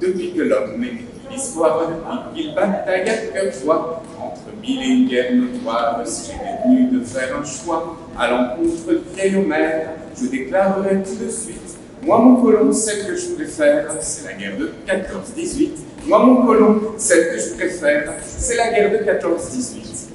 Depuis que l'homme écrit l'histoire, depuis qu'il bataille à cœur joie, entre mille et une guerres notoires, si j'étais tenu de faire un choix, à l'encontre du vieil Homère, je déclarerai tout de suite, moi mon colon, celle que je préfère, c'est la guerre de 14-18. Moi mon colon, celle que je préfère, c'est la guerre de 14-18.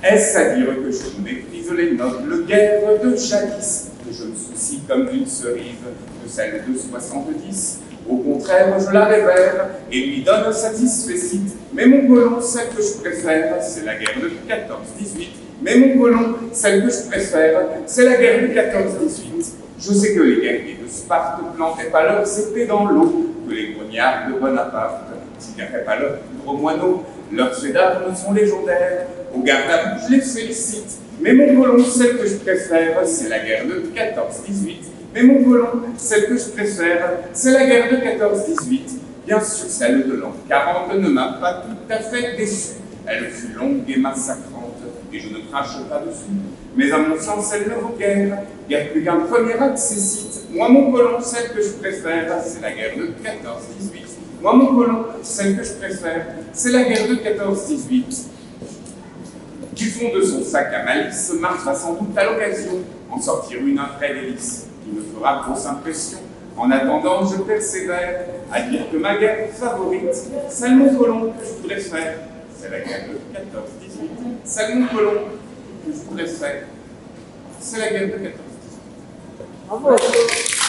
Est-ce à dire que je méprise les nobles guerres de jadis, que je me soucie comme d'une cerise de celle de 70? Au contraire, je la révère et lui donne un satisfait. Mais mon colon, celle que je préfère, c'est la guerre de 14-18. Mais mon colon, celle que je préfère, c'est la guerre de 14-18. Je sais que les guerriers de Sparte plantaient pas leurs épées dans l'eau, que les grognards de Bonaparte tireraient pas leurs poudres moineaux. Leurs faits d'armes sont légendaires, au garde à vous, je les félicite. Mais mon colon, celle que je préfère, c'est la guerre de 14-18. Mais mon colon, celle que je préfère, c'est la guerre de 14-18. Bien sûr, celle de l'an 40 ne m'a pas tout à fait déçu. Elle fut longue et massacrante, et je ne crache pas dessus. Mais à mon sens, elle ne vaut guère plus qu'un premier accessite. Moi, mon colon, celle que je préfère, c'est la guerre de 14-18. Moi, mon colon, celle que je préfère, c'est la guerre de 14-18. Du fond de son sac à malice, Mars va sans doute à l'occasion en sortir une vraie délice qui me fera grosse impression. En attendant, je persévère à dire que ma guerre favorite, celle mon colon que je préfère, c'est la guerre de 14-18. Celle mon colon que je préfère, c'est la guerre de 14-18. Bravo.